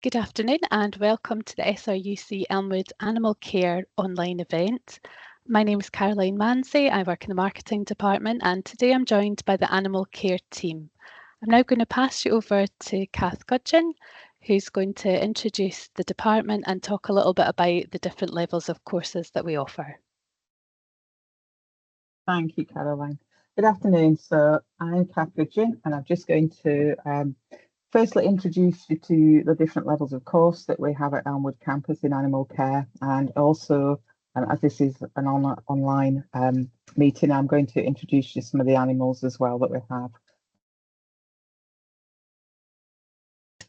Good afternoon and welcome to the SRUC Elmwood Animal Care online event. My name is Caroline Manzi, I work in the marketing department and today I'm joined by the animal care team. I'm now going to pass you over to Kath Gudgeon, who's going to introduce the department and talk a little bit about the different levels of courses that we offer. Thank you, Caroline. Good afternoon. So I'm Kath Gudgeon and I'm just going to firstly introduce you to the different levels of course that we have at Elmwood campus in animal care, and also as this is an online meeting, I'm going to introduce you to some of the animals as well that we have.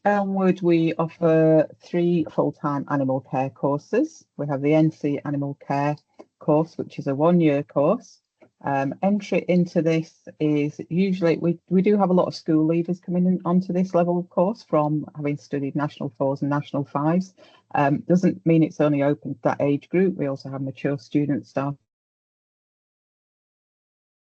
Elmwood, we offer 3 full-time animal care courses. We have the NC Animal Care course, which is a 1-year course. Entry into this is usually, we do have a lot of school leavers coming in onto this level of course from having studied National 4s and National 5s. Doesn't mean it's only open to that age group. We also have mature students staff.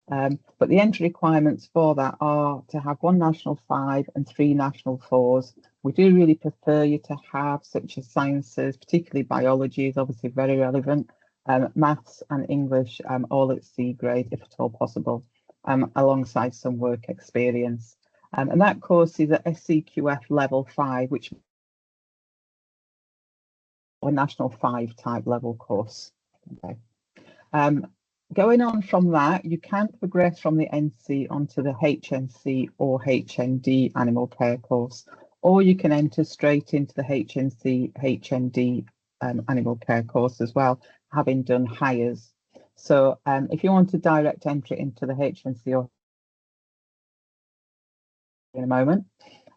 But the entry requirements for that are to have 1 National 5 and 3 National 4s. We do really prefer you to have such as sciences, particularly biology is obviously very relevant. Maths and English all at C grade if at all possible, alongside some work experience. And that course is at SCQF level 5, which is a National 5 type level course. Okay. Going on from that, you can progress from the NC onto the HNC or HND animal care course, or you can enter straight into the HNC, HND animal care course as well, having done hires. So if you want to direct entry into the HNC or in a moment,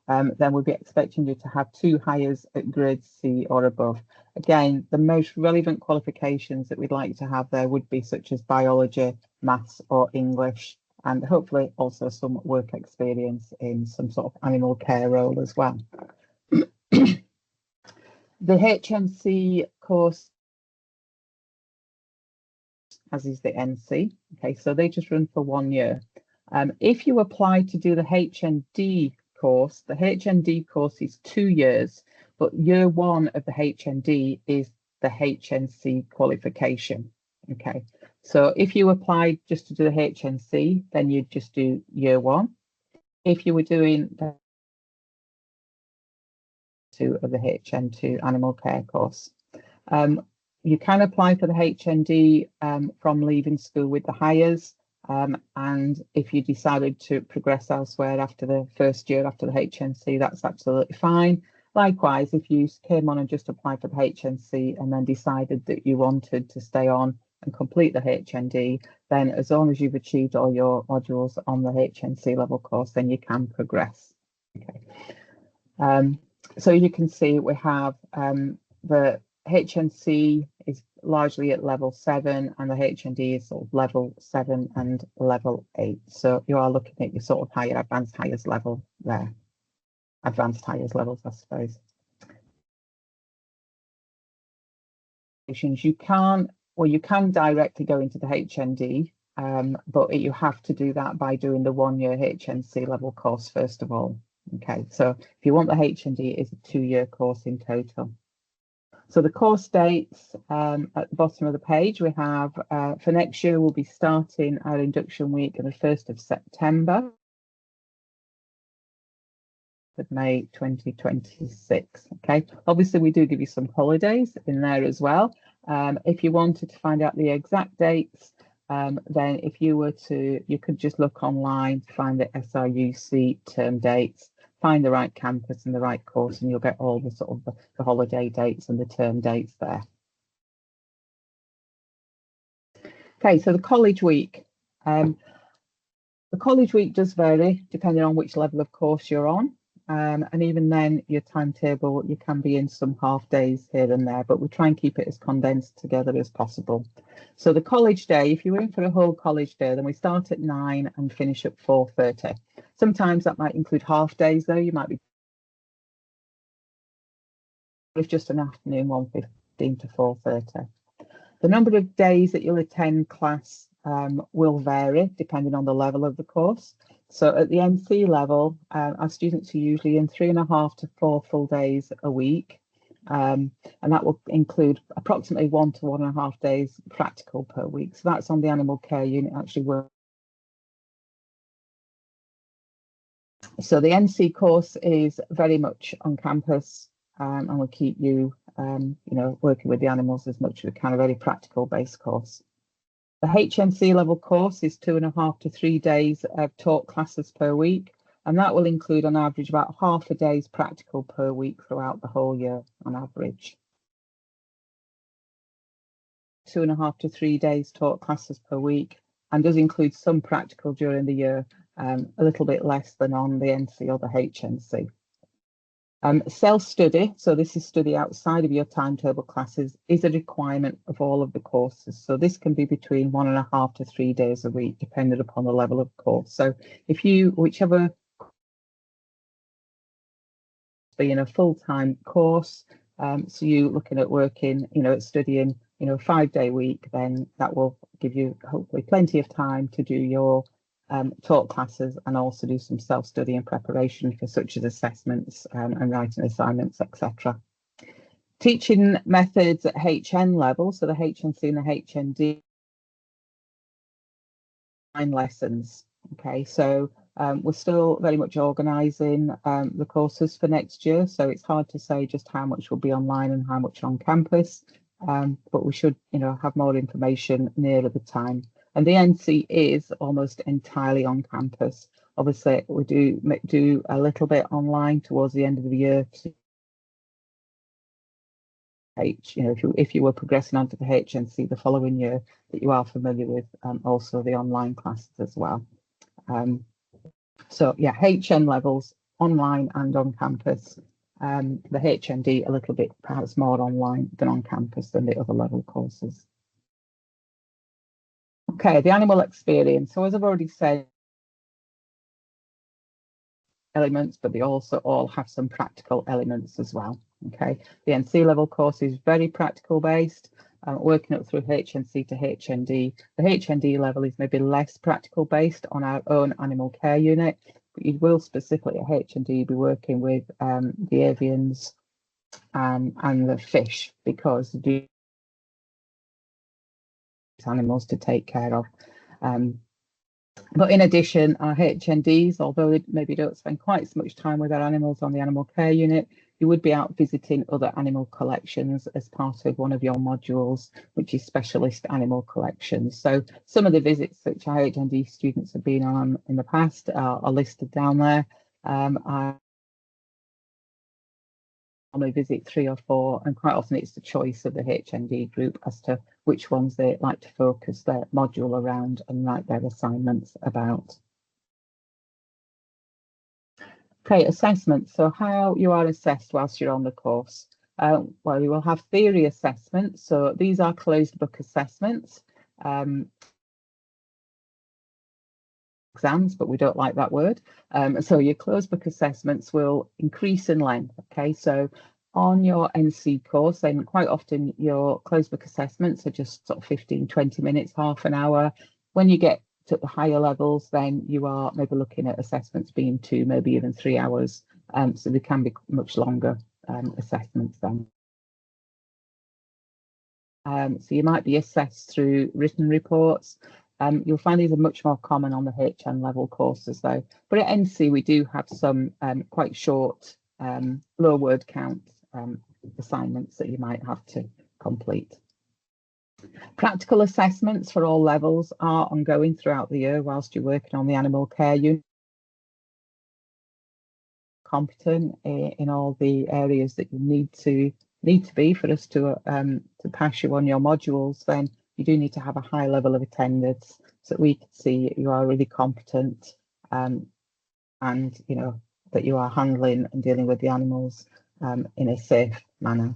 then we'll be expecting you to have 2 hires at grade C or above. Again, the most relevant qualifications that we'd like you to have there would be such as biology, maths or English, and hopefully also some work experience in some sort of animal care role as well. The HNC course, as is the NC, okay, so they just run for 1 year. If you apply to do the HND course, the HND course is 2 years, but year 1 of the HND is the HNC qualification. Okay, so if you applied just to do the HNC, then you'd just do year 1. If you were doing the 2 of the HN2 animal care course, you can apply for the HND from leaving school with the hires. And if you decided to progress elsewhere after the first year after the HNC, that's absolutely fine. Likewise, if you came on and just applied for the HNC and then decided that you wanted to stay on and complete the HND, then as long as you've achieved all your modules on the HNC level course, then you can progress. Okay. So you can see we have the HNC is largely at level 7 and the HND is sort of level 7 and level 8. So you are looking at your sort of higher advanced hires level there. Advanced hires levels, I suppose. You can directly go into the HND, but you have to do that by doing the 1-year HNC level course first of all. Okay, so if you want the HND, it is a 2-year course in total. So the course dates at the bottom of the page, we have for next year, we'll be starting our induction week on the 1st of September. Of May 2026. Okay, obviously we do give you some holidays in there as well. If you wanted to find out the exact dates, then if you were to, you could just look online to find the SRUC term dates, find the right campus and the right course, and you'll get all the sort of the holiday dates and the term dates there. Okay, so the college week. The college week does vary depending on which level of course you're on. And even then, your timetable, you can be in some half days here and there, but we try and keep it as condensed together as possible. So the college day, if you're in for a whole college day, then we start at 9 and finish at 4:30. Sometimes that might include half days though. You might be it's just an afternoon, 1:15 to 4:30. The number of days that you'll attend class will vary depending on the level of the course. So at the NC level, our students are usually in 3.5 to 4 full days a week. And that will include approximately 1 to 1.5 days practical per week. So that's on the animal care unit actually work. So the NC course is very much on campus, and will keep you, working with the animals as much as we can, a very practical based course. The HNC level course is 2.5 to 3 days of taught classes per week, and that will include on average about half a day's practical per week throughout the whole year on average. 2.5 to 3 days taught classes per week, and does include some practical during the year, a little bit less than on the NC or the HNC. Self-study, so this is study outside of your timetable classes, is a requirement of all of the courses. So this can be between 1.5 to 3 days a week, depending upon the level of course. So if you, whichever being a full-time course, so you looking at working, at studying, a 5-day week, then that will give you hopefully plenty of time to do your taught classes and also do some self-study and preparation for such as assessments and writing assignments, etc. Teaching methods at HN level, so the HNC and the HND lessons. Okay, so we're still very much organising the courses for next year, so it's hard to say just how much will be online and how much on campus, but we should, have more information nearer the time. And the NC is almost entirely on campus. Obviously, we do a little bit online towards the end of the year. If you were progressing onto the HNC the following year, that you are familiar with also the online classes as well. So yeah, HN levels online and on campus. The HND a little bit perhaps more online than on campus than the other level courses. Okay, the animal experience. So as I've already said, elements, but they also all have some practical elements as well. Okay, the NC level course is very practical based, working up through HNC to HND. The HND level is maybe less practical based on our own animal care unit, but you will specifically at HND be working with the avians and the fish, because the animals to take care of. But in addition, our HNDs, although they maybe don't spend quite so much time with our animals on the animal care unit, you would be out visiting other animal collections as part of one of your modules, which is specialist animal collections. So some of the visits which our HND students have been on in the past are listed down there. I normally visit 3 or 4, and quite often it's the choice of the HND group as to which ones they like to focus their module around and write their assignments about. Okay, assessment. So how you are assessed whilst you're on the course. Well, you will have theory assessments. So these are closed book assessments. Exams, but we don't like that word. So your closed book assessments will increase in length. Okay, so on your NC course, then quite often your closed book assessments are just sort of 15, 20 minutes, half an hour. When you get to the higher levels, then you are maybe looking at assessments being 2, maybe even 3 hours. So they can be much longer assessments then. So you might be assessed through written reports. You'll find these are much more common on the HN level courses though. But at NC, we do have some quite short, low word count assignments that you might have to complete. Practical assessments for all levels are ongoing throughout the year whilst you're working on the animal care unit. Competent in all the areas that you need to be for us to pass you on your modules, then you do need to have a high level of attendance so that we can see you are really competent and that you are handling and dealing with the animals in a safe manner.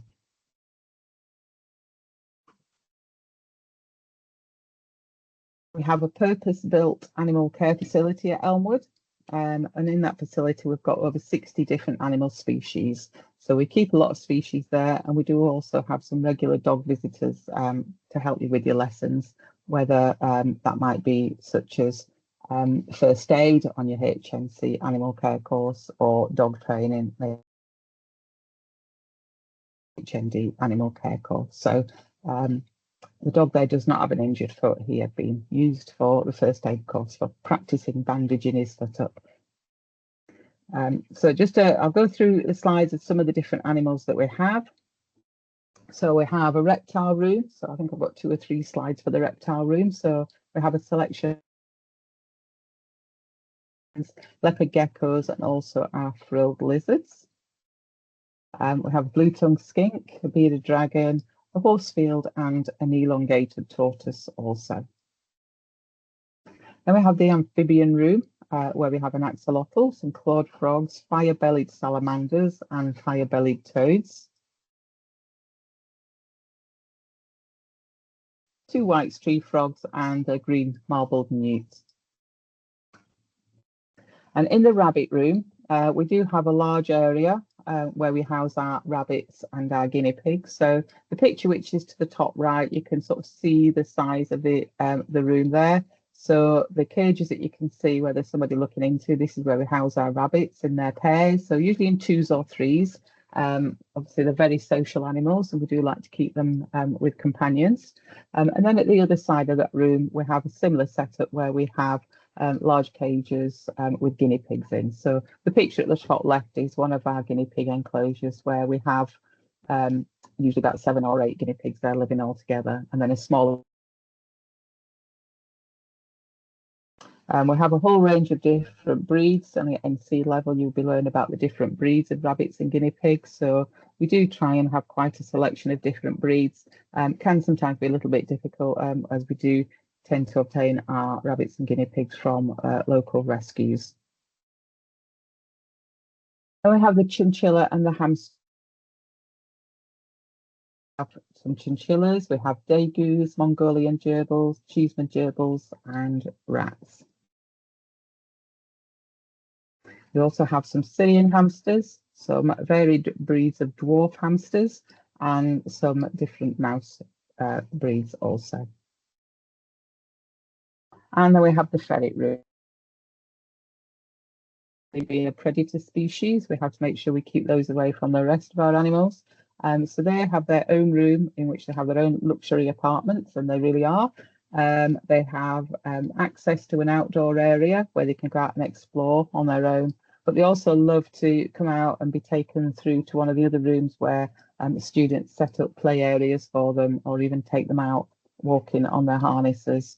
We have a purpose-built animal care facility at Elmwood, and in that facility we've got over 60 different animal species. So we keep a lot of species there, and we do also have some regular dog visitors to help you with your lessons, whether that might be such as first aid on your HNC animal care course, or dog training, HND animal care course. So the dog there does not have an injured foot. He had been used for the first aid course for practicing bandaging his foot up. So I'll go through the slides of some of the different animals that we have. So we have a reptile room. So I think I've got 2 or 3 slides for the reptile room. So we have a selection of leopard geckos and also our frilled lizards. We have a blue-tongued skink, a bearded dragon, a horsefield, and an elongated tortoise also. Then we have the amphibian room, where we have an axolotl, some clawed frogs, fire-bellied salamanders, and fire-bellied toads. 2 white tree frogs and a green marbled newt. And in the rabbit room, we do have a large area where we house our rabbits and our guinea pigs. So the picture, which is to the top right, you can sort of see the size of the room there. So the cages that you can see where there's somebody looking into, this is where we house our rabbits in their pairs. So usually in 2s or 3s. Obviously, they're very social animals, and we do like to keep them with companions. And then at the other side of that room, we have a similar setup where we have large cages with guinea pigs in. So the picture at the top left is one of our guinea pig enclosures where we have usually about 7 or 8 guinea pigs there living all together, and then a smaller. We have a whole range of different breeds, and at NC level you'll be learning about the different breeds of rabbits and guinea pigs. So we do try and have quite a selection of different breeds. Can sometimes be a little bit difficult as we do tend to obtain our rabbits and guinea pigs from local rescues. And we have the chinchilla and the hamster. We have some chinchillas, we have dagoos, Mongolian gerbils, Cheeseman gerbils, and rats. We also have some Syrian hamsters, some varied breeds of dwarf hamsters, and some different mouse breeds also. And then we have the ferret room. They being a predator species, we have to make sure we keep those away from the rest of our animals. So they have their own room in which they have their own luxury apartments, and they really are. They have access to an outdoor area where they can go out and explore on their own, but they also love to come out and be taken through to one of the other rooms where students set up play areas for them, or even take them out walking on their harnesses.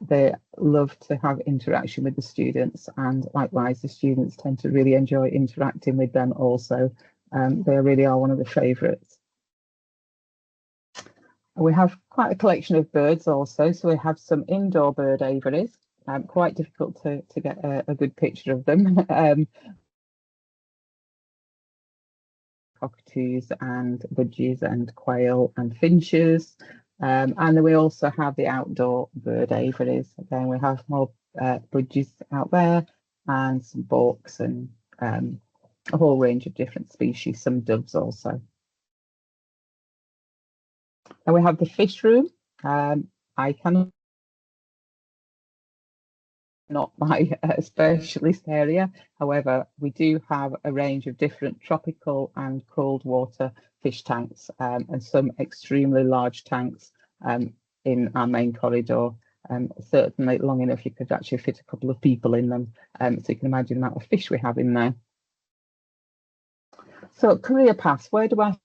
They love to have interaction with the students, and likewise the students tend to really enjoy interacting with them also. They really are one of the favourites. We have quite a collection of birds also, so we have some indoor bird aviaries. Quite difficult to get a good picture of them. Cockatoos and budgies and quail and finches. And then we also have the outdoor bird aviaries. Again, we have more budgies out there, and some hawks, and a whole range of different species, some doves also. And we have the fish room. I cannot, not my specialist area. However, we do have a range of different tropical and cold water fish tanks, and some extremely large tanks in our main corridor. Certainly long enough you could actually fit a couple of people in them. So you can imagine the amount of fish we have in there. So career paths, where do I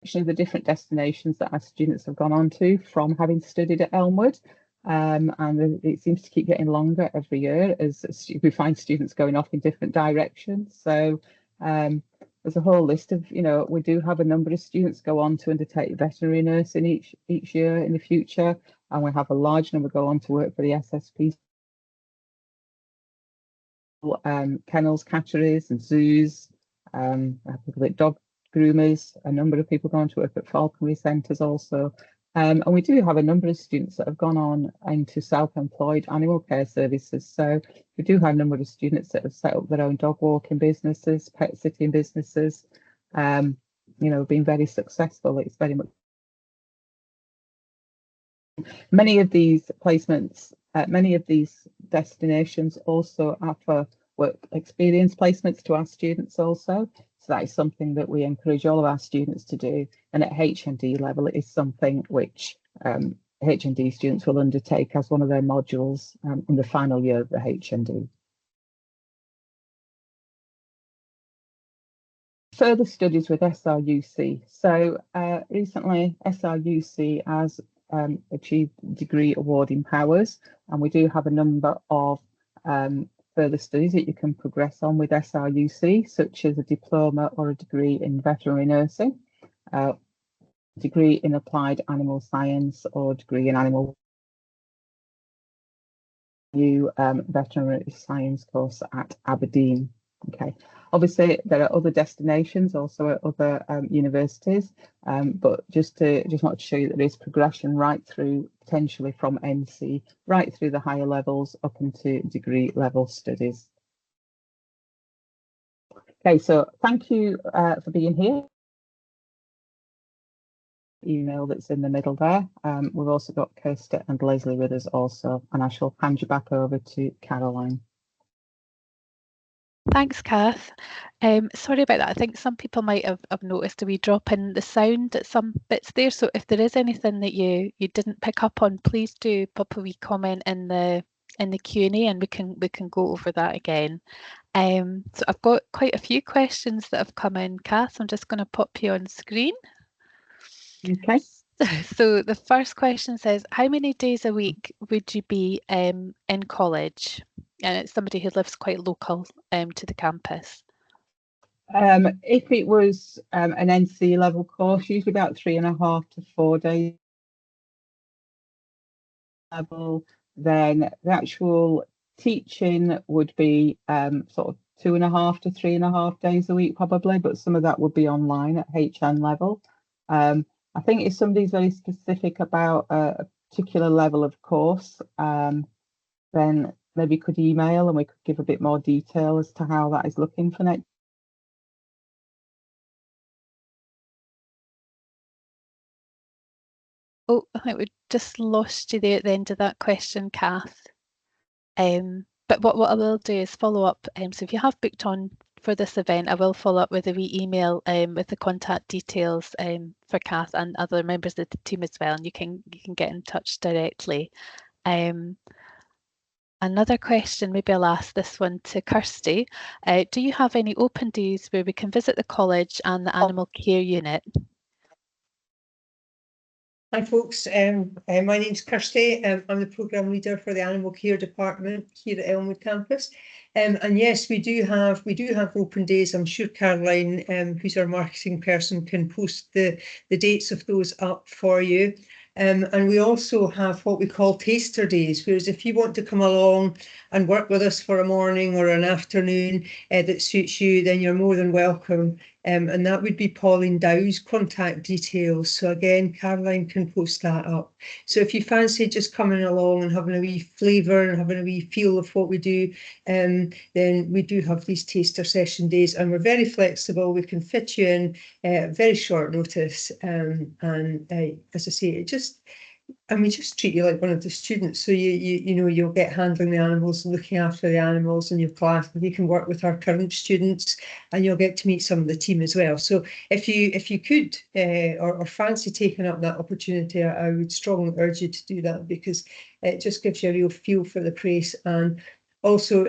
actually the different destinations that our students have gone on to from having studied at Elmwood? And it seems to keep getting longer every year as we find students going off in different directions. So there's a whole list of, we do have a number of students go on to undertake veterinary nursing each year in the future, and we have a large number go on to work for the SSP, kennels, catteries and zoos. We have people at dog groomers, a number of people go on to work at falconry centres also. And we do have a number of students that have gone on into self-employed animal care services. So we do have a number of students that have set up their own dog walking businesses, pet sitting businesses, been very successful. It's very much Many of these placements, many of these destinations also offer work experience placements to our students also. So that is something that we encourage all of our students to do. And at HND level, it is something which HND students will undertake as one of their modules in the final year of the HND. Further studies with SRUC. So recently SRUC has achieved degree awarding powers, and we do have a number of further studies that you can progress on with SRUC, such as a diploma or a degree in veterinary nursing, degree in applied animal science, or degree in animal veterinary science course at Aberdeen. Okay, obviously there are other destinations also at other universities, but just want to show you that there is progression right through, potentially from NC right through the higher levels up into degree level studies. Okay, so thank you for being here. Email that's in the middle there. We've also got Kirsty and Leslie with us also, and I shall hand you back over to Caroline. Thanks, Kath. Sorry about that. I think some people might have noticed a wee drop in the sound at some bits there. So if there is anything that you didn't pick up on, please do pop a wee comment in the Q&A, and we can go over that again. So I've got quite a few questions that have come in, Kath. I'm just going to pop you on screen. Okay. So the first question says, how many days a week would you be in college? And it's somebody who lives quite local to the campus. If it was an NC level course, usually about 3.5 to 4 days level, then the actual teaching would be sort of 2.5 to 3.5 days a week probably, but some of that would be online at HN level. I think if somebody's very specific about a particular level of course, then maybe could email and we could give a bit more detail as to how that is looking for next. Oh, I think we just lost you there at the end of that question, Kath. But what I will do is follow up. So if you have booked on for this event, I will follow up with a wee email with the contact details for Kath and other members of the team as well, and you can get in touch directly. Another question, maybe I'll ask this one to Kirsty. Do you have any open days where we can visit the college and the animal care unit? Hi folks, my name's Kirsty. I'm the programme leader for the Animal Care Department here at Elmwood campus. And yes, we do have open days. I'm sure Caroline, who's our marketing person, can post the dates of those up for you. And we also have what we call taster days, whereas if you want to come along and work with us for a morning or an afternoon that suits you, then you're more than welcome. And that would be Pauline Dow's contact details. So again, Caroline can post that up. So if you fancy just coming along and having a wee flavour and having a wee feel of what we do, then we do have these taster session days, and we're very flexible. We can fit you in at very short notice. And as I say, we just treat you like one of the students. So you know, you'll get handling the animals and looking after the animals in your class, and you can work with our current students, and you'll get to meet some of the team as well. So if you could or fancy taking up that opportunity, I would strongly urge you to do that, because it just gives you a real feel for the place. And also,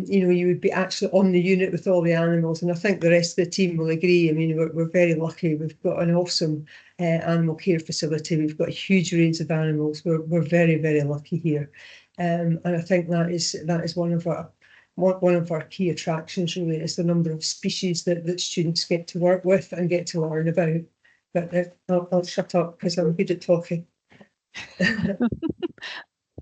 you know, you would be actually on the unit with all the animals, and I think the rest of the team will agree. I mean, we're very lucky. We've got an awesome animal care facility. We've got a huge range of animals. We're very, very lucky here, and I think that is one of our key attractions. Really, is the number of species that students get to work with and get to learn about. But I'll shut up because I'm good at talking.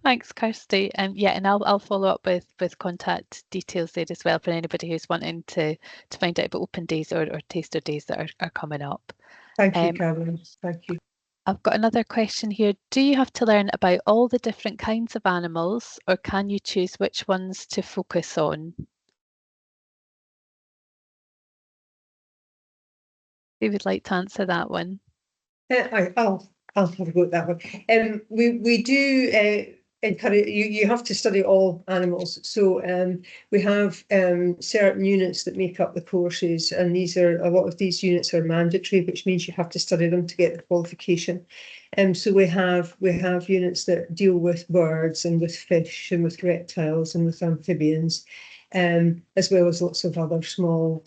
Thanks, Kirsty. Yeah, and I'll follow up with contact details there as well for anybody who's wanting to find out about open days or taster days that are coming up. Thank you, Caroline. Thank you. I've got another question here. Do you have to learn about all the different kinds of animals, or can you choose which ones to focus on? Who would like to answer that one? I'll I'll have a go at that one. We do encourage you have to study all animals. So we have certain units that make up the courses, and a lot of these units are mandatory, which means you have to study them to get the qualification. So we have units that deal with birds and with fish and with reptiles and with amphibians, as well as lots of other small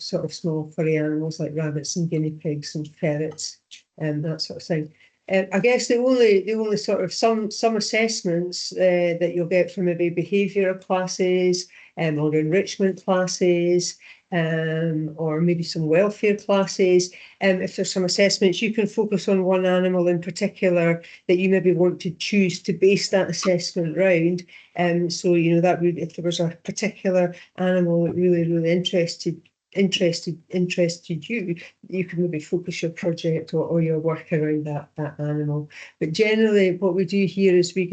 furry animals like rabbits and guinea pigs and ferrets and that sort of thing. I guess the only sort of some assessments that you'll get from maybe behavioural classes or enrichment classes, or maybe some welfare classes. If there's some assessments, you can focus on one animal in particular that you maybe want to choose to base that assessment around. So that would, if there was a particular animal that really interested you, you can maybe focus your project or your work around that animal. But generally what we do here is we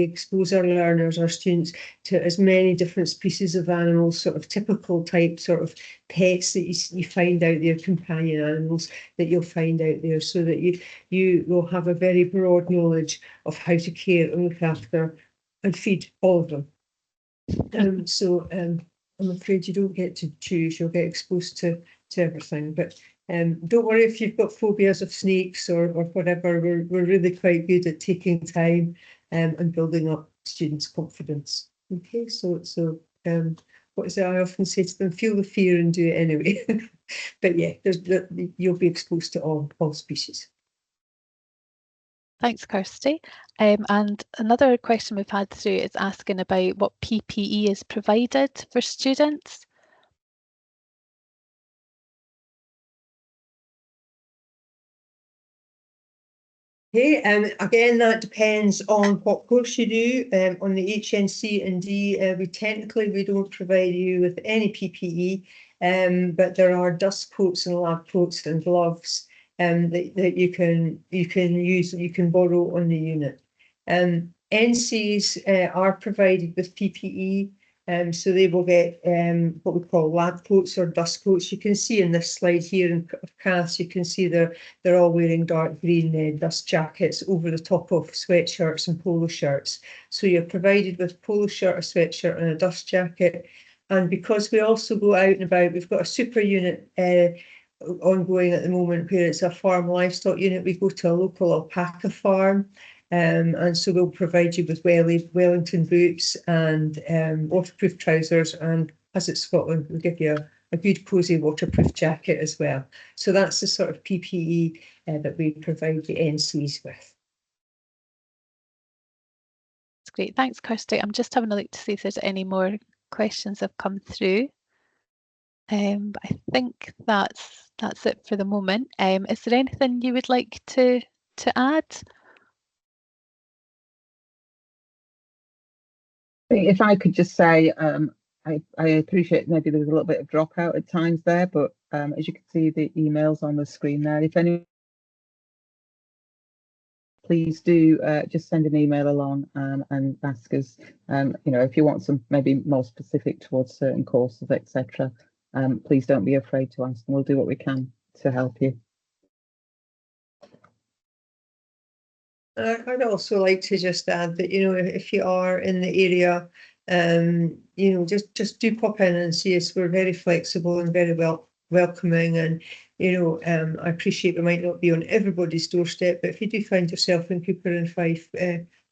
expose our learners, our students, to as many different species of animals, sort of typical type sort of pets that you find out there, companion animals that you'll find out there, so that you will have a very broad knowledge of how to care and look after and feed all of them. I'm afraid you don't get to choose, you'll get exposed to everything. But don't worry if you've got phobias of snakes or whatever. We're really quite good at taking time and building up students' confidence. Okay, so what is it I often say to them? Feel the fear and do it anyway. But yeah, you'll be exposed to all species. Thanks, Kirsty. And another question we've had through is asking about what PPE is provided for students. Okay, again, that depends on what course you do. On the HNC and D, we don't provide you with any PPE, but there are dust coats and lab coats and gloves that you can use, that you can borrow on the unit. NCs are provided with PPE. So they will get what we call lab coats or dust coats. You can see in this slide here of CAS, you can see they're all wearing dark green dust jackets over the top of sweatshirts and polo shirts. So you're provided with polo shirt, a sweatshirt and a dust jacket. And because we also go out and about, we've got a super unit ongoing at the moment where it's a farm livestock unit. We go to a local alpaca farm. And so we'll provide you with Wellington boots and waterproof trousers, and as it's Scotland, we'll give you a good cosy waterproof jacket as well. So that's the sort of PPE that we provide the NCs with. That's great. Thanks, Kirsty. I'm just having a look to see if there's any more questions that have come through. But I think that's it for the moment. Is there anything you would like to add? If I could just say, I appreciate maybe there's a little bit of dropout at times there, but as you can see the emails on the screen there, if any, please do just send an email along and ask us, if you want some maybe more specific towards certain courses, etc. Please don't be afraid to ask, and we'll do what we can to help you. I'd also like to just add that, if you are in the area, just do pop in and see us. We're very flexible and very welcoming, and I appreciate we might not be on everybody's doorstep, but if you do find yourself in Cooper and Fife,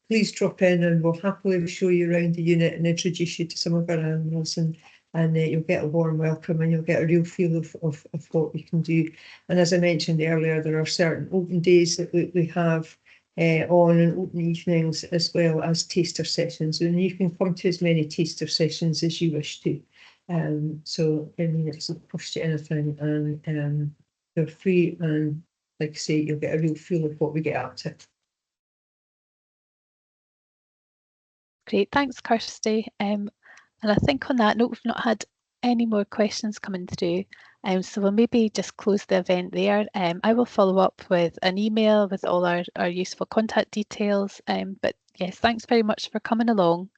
please drop in and we'll happily show you around the unit and introduce you to some of our animals, and you'll get a warm welcome and you'll get a real feel of what we can do. And as I mentioned earlier, there are certain open days that we have on, and open evenings, as well as taster sessions, and you can come to as many taster sessions as you wish to. So I mean, it doesn't cost you anything, and they're free, and like I say, you'll get a real feel of what we get up to. Great, thanks, Kirsty. And I think on that note, we've not had any more questions coming through. So we'll maybe just close the event there. I will follow up with an email with all our useful contact details. But yes, thanks very much for coming along.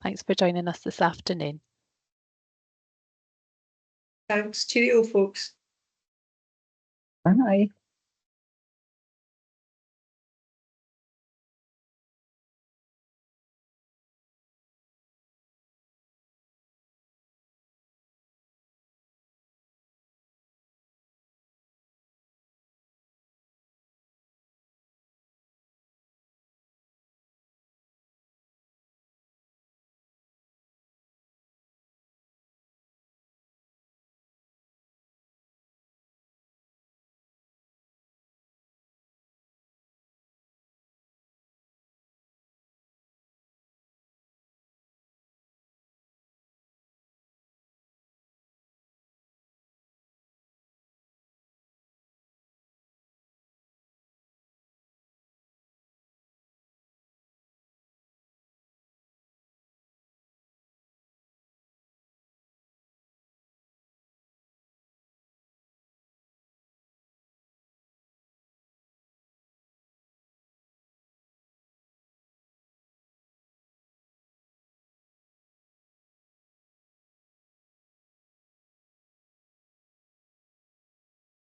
Thanks for joining us this afternoon. Thanks. Cheerio, folks. Bye.